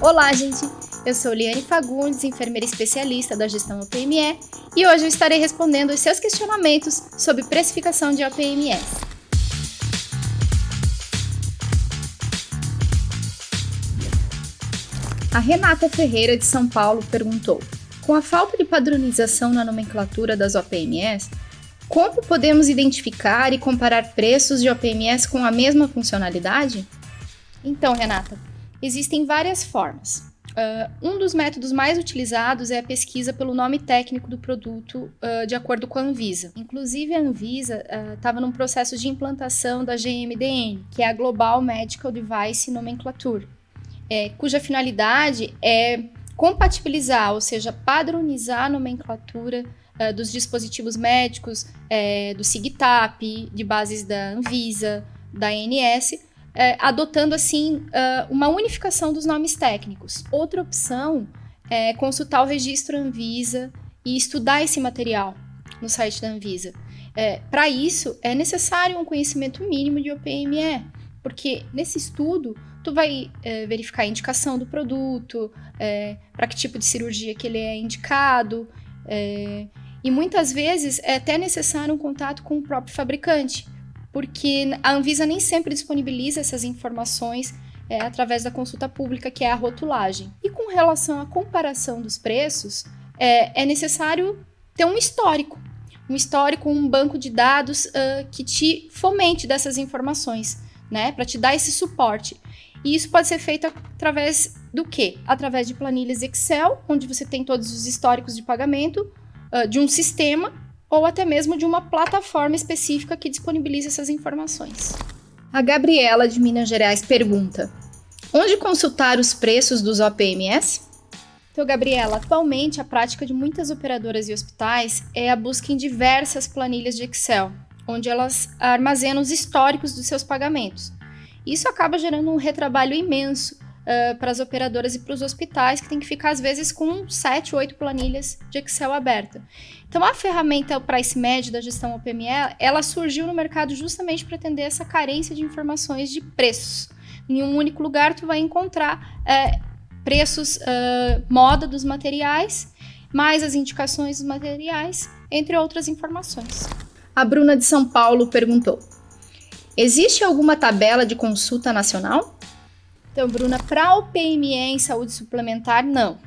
Olá, gente! Eu sou Liane Fagundes, enfermeira especialista da gestão OPME, e hoje eu estarei respondendo os seus questionamentos sobre precificação de OPMS. A Renata Ferreira, de São Paulo, perguntou: com a falta de padronização na nomenclatura das OPMS, como podemos identificar e comparar preços de OPMS com a mesma funcionalidade? Então, Renata, existem várias formas. Um dos métodos mais utilizados é a pesquisa pelo nome técnico do produto, de acordo com a Anvisa. Inclusive, a Anvisa estava num processo de implantação da GMDN, que é a Global Medical Device Nomenclature, cuja finalidade é compatibilizar, ou seja, padronizar a nomenclatura dos dispositivos médicos, do SIGTAP, de bases da Anvisa, da ANS, adotando assim uma unificação dos nomes técnicos. Outra opção é consultar o registro Anvisa e estudar esse material no site da Anvisa. Para isso, é necessário um conhecimento mínimo de OPME, porque nesse estudo tu vai verificar a indicação do produto, para que tipo de cirurgia que ele é indicado, e muitas vezes é até necessário um contato com o próprio fabricante, porque a Anvisa nem sempre disponibiliza essas informações através da consulta pública, que é a rotulagem. E com relação à comparação dos preços, é necessário ter um histórico, um banco de dados que te fomente dessas informações, né, para te dar esse suporte. E isso pode ser feito através do quê? Através de planilhas Excel, onde você tem todos os históricos de pagamento, de um sistema, ou até mesmo de uma plataforma específica que disponibiliza essas informações. A Gabriela, de Minas Gerais, pergunta: onde consultar os preços dos OPMS? Então, Gabriela, atualmente a prática de muitas operadoras e hospitais é a busca em diversas planilhas de Excel, onde elas armazenam os históricos dos seus pagamentos. Isso acaba gerando um retrabalho imenso para as operadoras e para os hospitais, que tem que ficar, às vezes, com 7, 8 planilhas de Excel aberta. Então, a ferramenta Price Med da gestão OPME, ela surgiu no mercado justamente para atender essa carência de informações de preços. Em um único lugar, tu vai encontrar preços, moda dos materiais, mais as indicações dos materiais, entre outras informações. A Bruna, de São Paulo, perguntou: existe alguma tabela de consulta nacional? Então, Bruna, para o PME em saúde suplementar, não,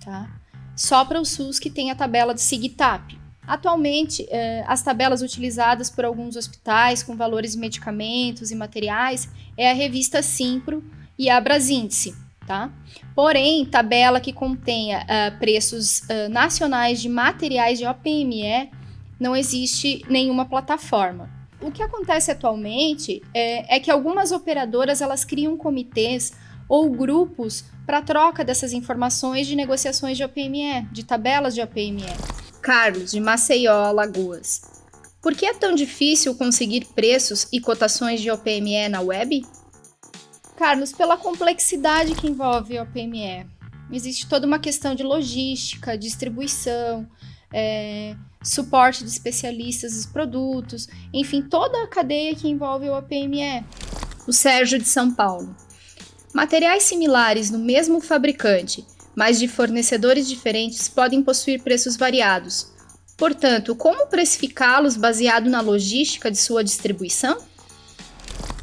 tá? Só para o SUS que tem a tabela de SIGTAP. Atualmente, as tabelas utilizadas por alguns hospitais com valores de medicamentos e materiais é a revista Simpro e a Brasíndice, tá? Porém, tabela que contenha preços nacionais de materiais de OPME, não existe nenhuma plataforma. O que acontece atualmente é que algumas operadoras elas criam comitês ou grupos para troca dessas informações de negociações de OPME, de tabelas de OPME. Carlos, de Maceió, Alagoas: por que é tão difícil conseguir preços e cotações de OPME na web? Carlos, pela complexidade que envolve a OPME. Existe toda uma questão de logística, distribuição, suporte de especialistas dos produtos, enfim, toda a cadeia que envolve o OPME. O Sérgio, de São Paulo: materiais similares no mesmo fabricante, mas de fornecedores diferentes, podem possuir preços variados. Portanto, como precificá-los baseado na logística de sua distribuição?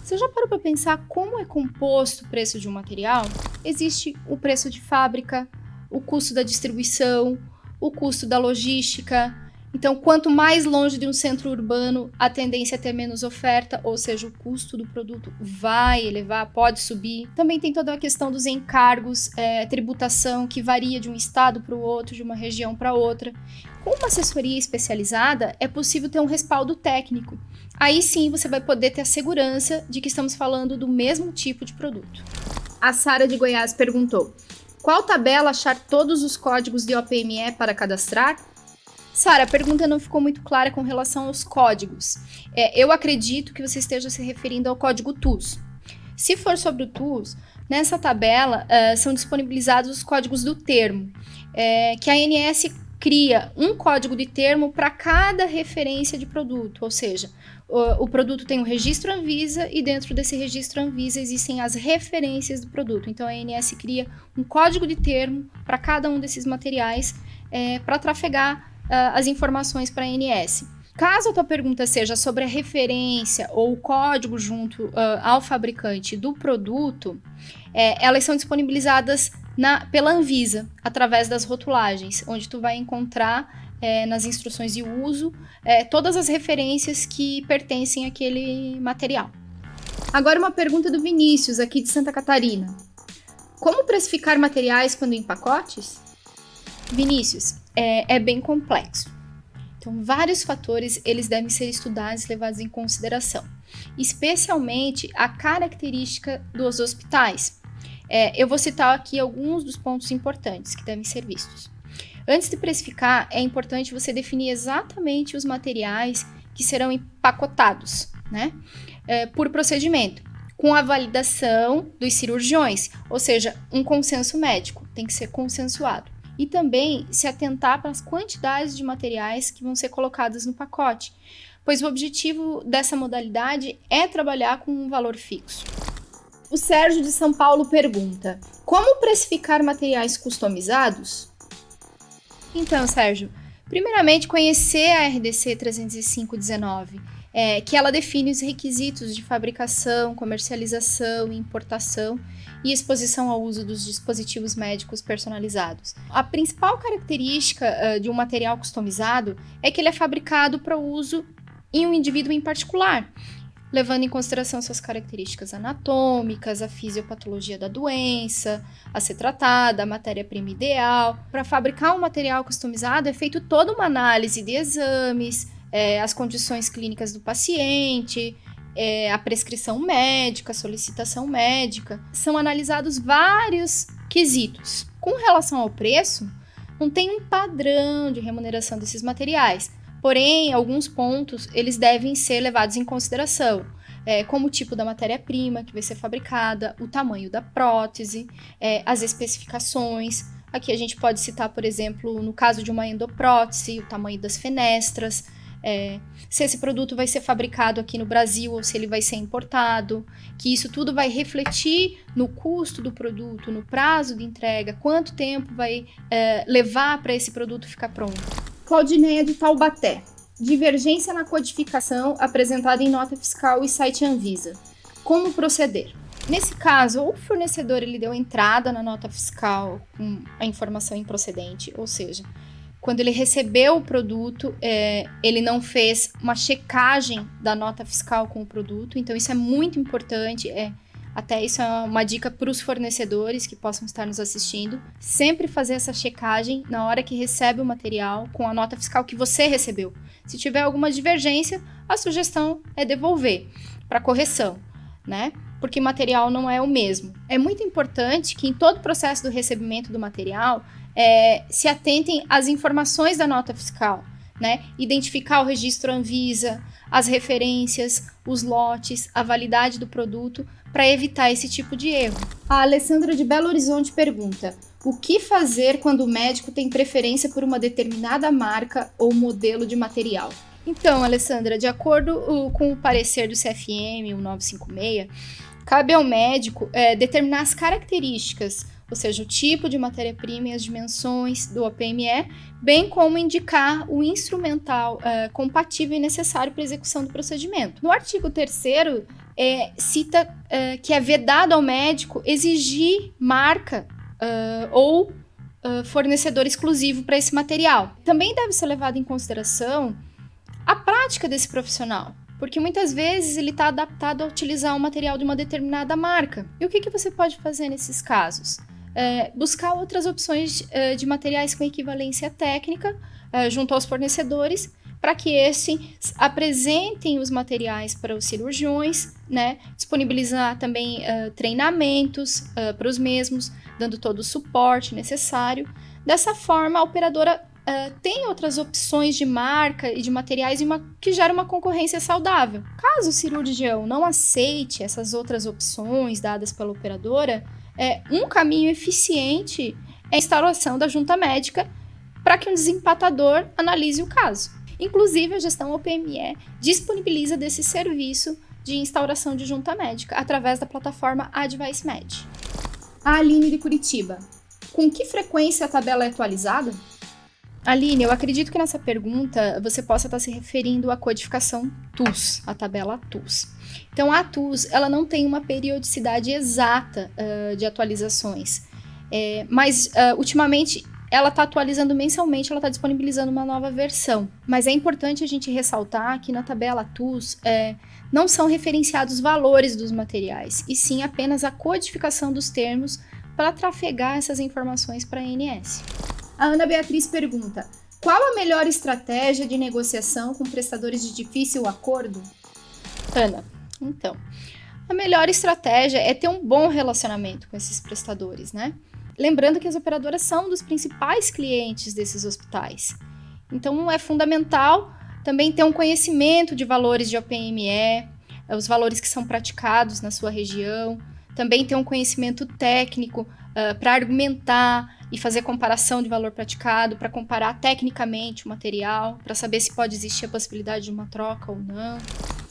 Você já parou para pensar como é composto o preço de um material? Existe o preço de fábrica, o custo da distribuição, o custo da logística. Então, quanto mais longe de um centro urbano, a tendência é ter menos oferta, ou seja, o custo do produto vai elevar, pode subir. Também tem toda a questão dos encargos, tributação, que varia de um estado para o outro, de uma região para outra. Com uma assessoria especializada, é possível ter um respaldo técnico. Aí sim, você vai poder ter a segurança de que estamos falando do mesmo tipo de produto. A Sara, de Goiás, perguntou: qual tabela achar todos os códigos de OPME para cadastrar? Sara, a pergunta não ficou muito clara com relação aos códigos. Eu acredito que você esteja se referindo ao código TUS. Se for sobre o TUS, nessa tabela são disponibilizados os códigos do termo, que a ANS cria um código de termo para cada referência de produto, ou seja, o produto tem um registro Anvisa e dentro desse registro Anvisa existem as referências do produto. Então, a ANS cria um código de termo para cada um desses materiais para trafegar as informações para a ANS. Caso a tua pergunta seja sobre a referência ou o código junto ao fabricante do produto, elas são disponibilizadas pela Anvisa, através das rotulagens, onde tu vai encontrar nas instruções de uso todas as referências que pertencem àquele material. Agora uma pergunta do Vinícius, aqui de Santa Catarina. Como precificar materiais quando em pacotes? Vinícius, é bem complexo. Então, vários fatores eles devem ser estudados e levados em consideração, especialmente a característica dos hospitais. Eu vou citar aqui alguns dos pontos importantes que devem ser vistos. Antes de precificar, é importante você definir exatamente os materiais que serão empacotados, né? Por procedimento, com a validação dos cirurgiões, ou seja, um consenso médico, tem que ser consensuado. E também se atentar para as quantidades de materiais que vão ser colocadas no pacote, pois o objetivo dessa modalidade é trabalhar com um valor fixo. O Sérgio de São Paulo pergunta: como precificar materiais customizados? Então, Sérgio, primeiramente conhecer a RDC 30519, que ela define os requisitos de fabricação, comercialização, importação e exposição ao uso dos dispositivos médicos personalizados. A principal característica de um material customizado é que ele é fabricado para uso em um indivíduo em particular, levando em consideração suas características anatômicas, a fisiopatologia da doença, a ser tratada, a matéria-prima ideal. Para fabricar um material customizado é feita toda uma análise de exames, as condições clínicas do paciente, a prescrição médica, a solicitação médica. São analisados vários quesitos. Com relação ao preço, não tem um padrão de remuneração desses materiais. Porém, alguns pontos eles devem ser levados em consideração, como o tipo da matéria-prima que vai ser fabricada, o tamanho da prótese, as especificações. Aqui a gente pode citar, por exemplo, no caso de uma endoprótese, o tamanho das fenestras, se esse produto vai ser fabricado aqui no Brasil ou se ele vai ser importado, que isso tudo vai refletir no custo do produto, no prazo de entrega, quanto tempo vai levar para esse produto ficar pronto. Claudineia de Taubaté. Divergência na codificação apresentada em nota fiscal e site Anvisa. Como proceder? Nesse caso, o fornecedor ele deu entrada na nota fiscal com a informação improcedente, ou seja, quando ele recebeu o produto, ele não fez uma checagem da nota fiscal com o produto, então isso é muito importante, até isso é uma dica para os fornecedores que possam estar nos assistindo, sempre fazer essa checagem na hora que recebe o material com a nota fiscal que você recebeu. Se tiver alguma divergência, a sugestão é devolver para correção, né? Porque material não é o mesmo. É muito importante que em todo o processo do recebimento do material, se atentem às informações da nota fiscal, né? Identificar o registro Anvisa, as referências, os lotes, a validade do produto, para evitar esse tipo de erro. A Alessandra de Belo Horizonte pergunta: o que fazer quando o médico tem preferência por uma determinada marca ou modelo de material? Então, Alessandra, de acordo com o parecer do CFM 1956, cabe ao médico determinar as características, ou seja, o tipo de matéria-prima e as dimensões do OPME, bem como indicar o instrumental compatível e necessário para a execução do procedimento. No artigo 3º, cita que é vedado ao médico exigir marca ou fornecedor exclusivo para esse material. Também deve ser levado em consideração a prática desse profissional, porque muitas vezes ele está adaptado a utilizar um material de uma determinada marca. E o que você pode fazer nesses casos? Buscar outras opções de materiais com equivalência técnica junto aos fornecedores, para que esses apresentem os materiais para os cirurgiões, né? Disponibilizar também treinamentos para os mesmos, dando todo o suporte necessário. Dessa forma, a operadora tem outras opções de marca e de materiais que geram uma concorrência saudável. Caso o cirurgião não aceite essas outras opções dadas pela operadora, um caminho eficiente é a instauração da junta médica para que um desempatador analise o caso. Inclusive, a gestão OPME disponibiliza desse serviço de instauração de junta médica através da plataforma AdviceMed. A Aline de Curitiba. Com que frequência a tabela é atualizada? Aline, eu acredito que nessa pergunta você possa estar se referindo à codificação TUS, a tabela TUS. Então, a TUS ela não tem uma periodicidade exata de atualizações, mas ultimamente ela está atualizando mensalmente, ela está disponibilizando uma nova versão. Mas é importante a gente ressaltar que na tabela TUS não são referenciados valores dos materiais, e sim apenas a codificação dos termos para trafegar essas informações para a ANS. A Ana Beatriz pergunta: qual a melhor estratégia de negociação com prestadores de difícil acordo? Ana, então, a melhor estratégia é ter um bom relacionamento com esses prestadores, né? Lembrando que as operadoras são dos principais clientes desses hospitais. Então, é fundamental também ter um conhecimento de valores de OPME, os valores que são praticados na sua região, também ter um conhecimento técnico para argumentar e fazer comparação de valor praticado, para comparar tecnicamente o material, para saber se pode existir a possibilidade de uma troca ou não.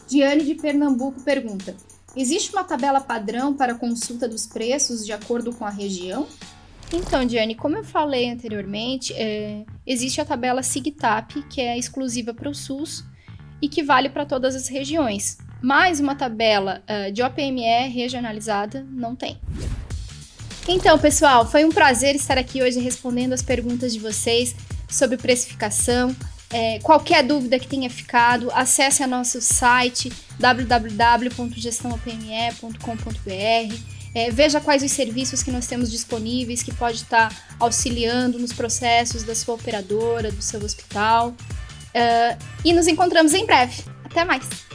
Diane de Pernambuco pergunta: existe uma tabela padrão para consulta dos preços de acordo com a região? Então, Diane, como eu falei anteriormente, existe a tabela SIGTAP, que é exclusiva para o SUS e que vale para todas as regiões, mas uma tabela de OPME regionalizada não tem. Então, pessoal, foi um prazer estar aqui hoje respondendo as perguntas de vocês sobre precificação. Qualquer dúvida que tenha ficado, acesse a nosso site www.gestãopme.com.br. Veja quais os serviços que nós temos disponíveis que pode estar auxiliando nos processos da sua operadora, do seu hospital. E nos encontramos em breve. Até mais!